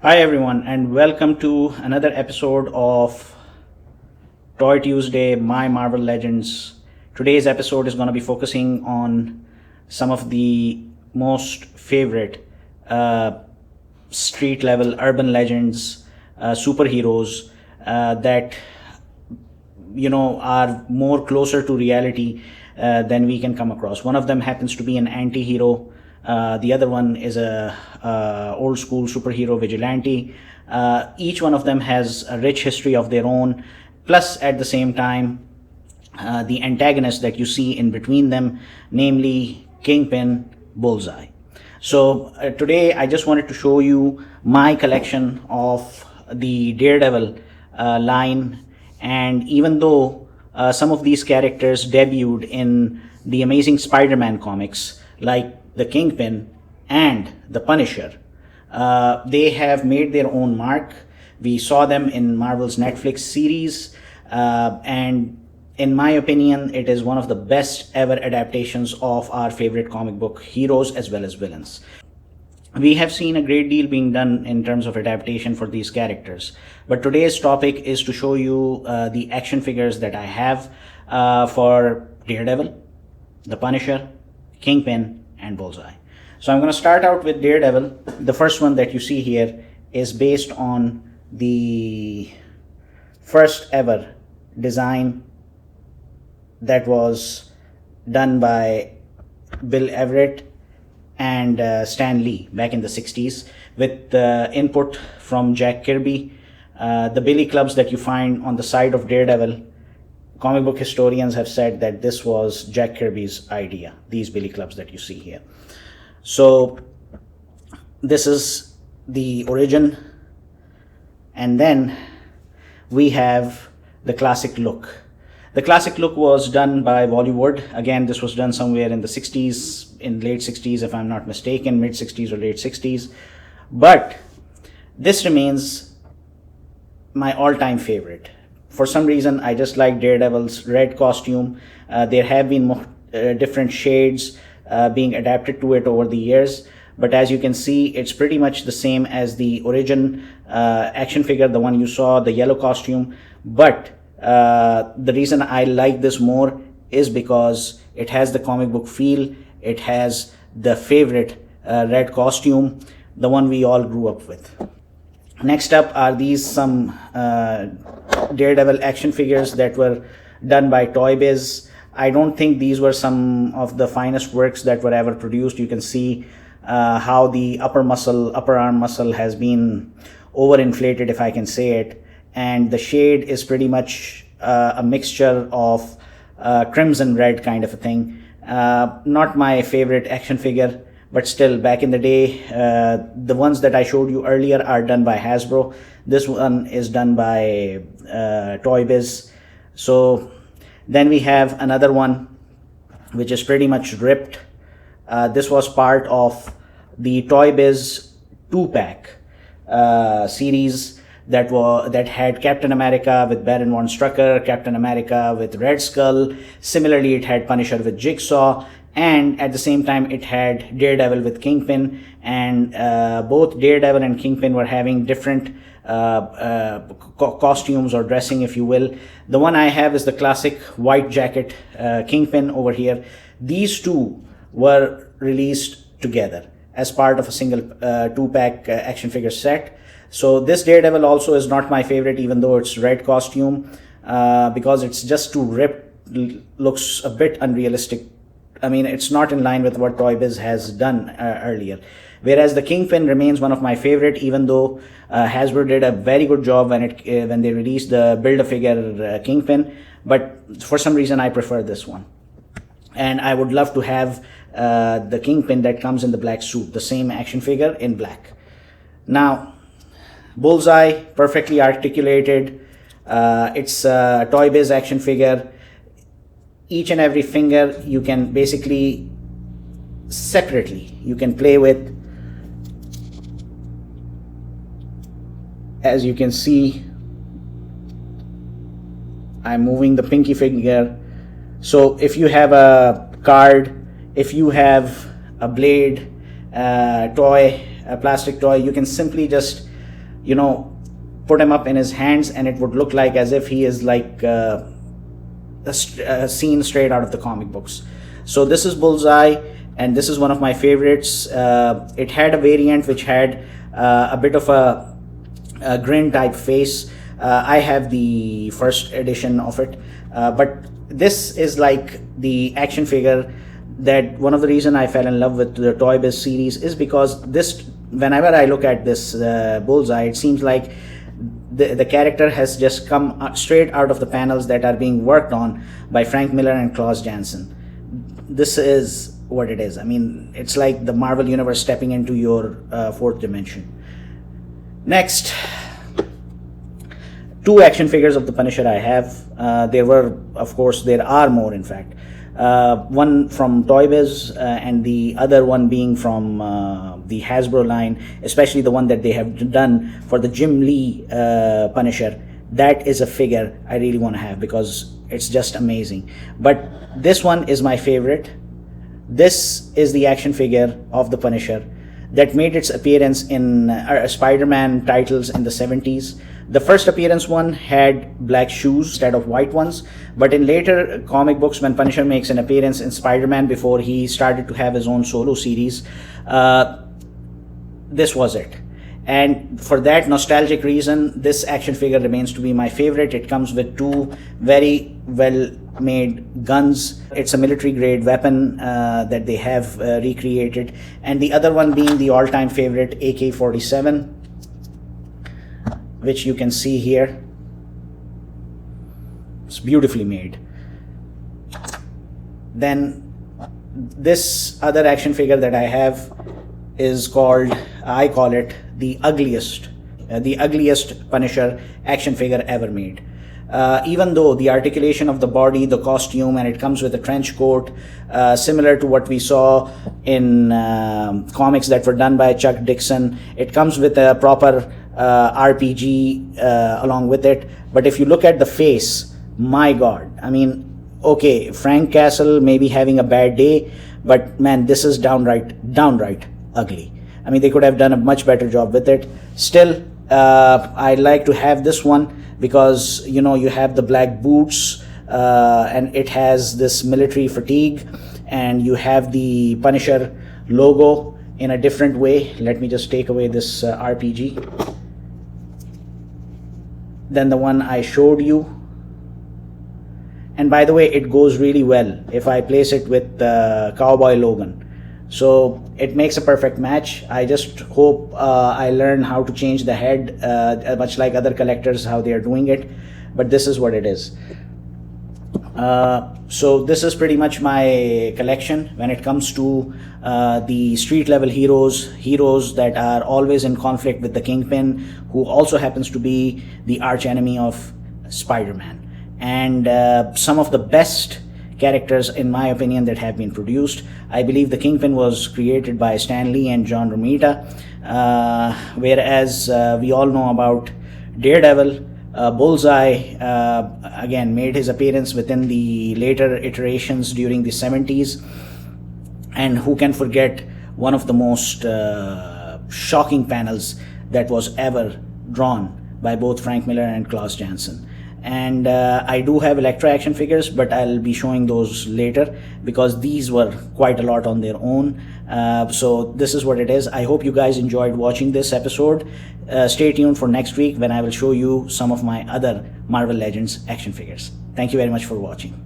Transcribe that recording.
Hi everyone, and welcome to another episode of Toy Tuesday, My Marvel Legends. Today's episode is going to be focusing on some of the most favorite street level urban legends, superheroes that are more closer to reality than we can come across. One of them happens to be an anti-hero. The other one is a old school superhero vigilante. Each one of them has a rich history of their own. Plus, at the same time, the antagonist that you see in between them, namely Kingpin, Bullseye. So today I just wanted to show you my collection of the Daredevil line, and even though some of these characters debuted in the Amazing Spider-Man comics, like the Kingpin and the Punisher, they have made their own mark. We saw them in Marvel's Netflix series, and in my opinion, it is one of the best ever adaptations of our favorite comic book heroes as well as villains. We have seen a great deal being done in terms of adaptation for these characters, but today's topic is to show you the action figures that I have for Daredevil, the Punisher, Kingpin, and Bullseye. So I'm going to start out with Daredevil. The first one that you see here is based on the first ever design that was done by Bill Everett and Stan Lee back in the 60s with input from Jack Kirby. The billy clubs that you find on the side of Daredevil, comic book historians have said that this was Jack Kirby's idea, these billy clubs that you see here. So this is the origin, and then we have the classic look. The classic look was done by Wally Wood. Again, this was done somewhere in the 60s, in late 60s if I'm not mistaken, mid 60s or late 60s. But this remains my all-time favorite. For some reason, I just like Daredevil's red costume. There have been more, different shades being adapted to it over the years. But as you can see, it's pretty much the same as the origin action figure, the one you saw, the yellow costume. But the reason I like this more is because it has the comic book feel. It has the favorite red costume, the one we all grew up with. Next up are these some Daredevil action figures that were done by Toy Biz. I don't think these were some of the finest works that were ever produced. You can see how the upper arm muscle has been overinflated, if I can say it. And the shade is pretty much a mixture of crimson red kind of a thing. Not my favorite action figure, but still, back in the day, the ones that I showed you earlier are done by Hasbro. This one is done by Toy Biz. So then we have another one which is pretty much ripped. This was part of the Toy Biz 2-pack series that had Captain America with Baron von Strucker, Captain America with Red Skull. Similarly, it had Punisher with Jigsaw, and at the same time it had Daredevil with Kingpin, and both Daredevil and Kingpin were having different costumes or dressing, if you will. The one I have is the classic white jacket Kingpin over here. These two were released together as part of a single 2-pack action figure set. So this Daredevil also is not my favorite, even though it's red costume, because it's just too ripped, looks a bit unrealistic. I mean, it's not in line with what Toy Biz has done earlier. Whereas the Kingpin remains one of my favorite, even though Hasbro did a very good job when they released the Build-A-Figure Kingpin. But for some reason, I prefer this one. And I would love to have the Kingpin that comes in the black suit, the same action figure in black. Now, Bullseye, perfectly articulated. It's a Toy Biz action figure. Each and every finger you can basically separately you can play with. As you can see, I'm moving the pinky finger. So if you have a card, if you have a blade, toy, a plastic toy, you can simply just put him up in his hands, and it would look like as if he is like a scene straight out of the comic books. So this is Bullseye, and this is one of my favorites. It had a variant which had a bit of a grin type face. I have the first edition of it, but this is like the action figure that one of the reason I fell in love with the Toy Biz series is because this, whenever I look at this Bullseye, it seems like the character has just come straight out of the panels that are being worked on by Frank Miller and Klaus Janson. This is what it is. I mean, it's like the Marvel Universe stepping into your fourth dimension. Next, 2 action figures of the Punisher I have. There are more in fact. One from Toy Biz and the other one being from the Hasbro line, especially the one that they have done for the Jim Lee Punisher. That is a figure I really want to have because it's just amazing. But this one is my favorite. This is the action figure of the Punisher that made its appearance in Spider-Man titles in the 70s. The first appearance one had black shoes instead of white ones, but in later comic books, when Punisher makes an appearance in Spider-Man before he started to have his own solo series, this was it. And for that nostalgic reason, this action figure remains to be my favorite. It comes with 2 very well made guns. It's a military grade weapon that they have recreated, and the other one being the all-time favorite AK-47, which you can see here. It's beautifully made. Then this other action figure that I have is called, I call it the ugliest Punisher action figure ever made. Even though the articulation of the body, the costume, and it comes with a trench coat, similar to what we saw in comics that were done by Chuck Dixon, it comes with a proper RPG along with it. But if you look at the face, my God, I mean, okay, Frank Castle may be having a bad day, but man, this is downright ugly. I mean, they could have done a much better job with it. Still, I like to have this one because, you have the black boots and it has this military fatigue, and you have the Punisher logo in a different way. Let me just take away this RPG. Then the one I showed you. And by the way, it goes really well if I place it with Cowboy Logan. So it makes a perfect match. I just hope I learn how to change the head, much like other collectors, how they are doing it. But this is what it is. So this is pretty much my collection when it comes to the street level heroes that are always in conflict with the Kingpin, who also happens to be the arch enemy of Spider-Man. And some of the best characters, in my opinion, that have been produced. I believe the Kingpin was created by Stan Lee and John Romita, whereas we all know about Daredevil. Bullseye again made his appearance within the later iterations during the 70s, and who can forget one of the most shocking panels that was ever drawn by both Frank Miller and Klaus Janson. And I do have Electra action figures, but I'll be showing those later because these were quite a lot on their own. So this is what it is. I hope you guys enjoyed watching this episode. Stay tuned for next week when I will show you some of my other Marvel Legends action figures. Thank you very much for watching.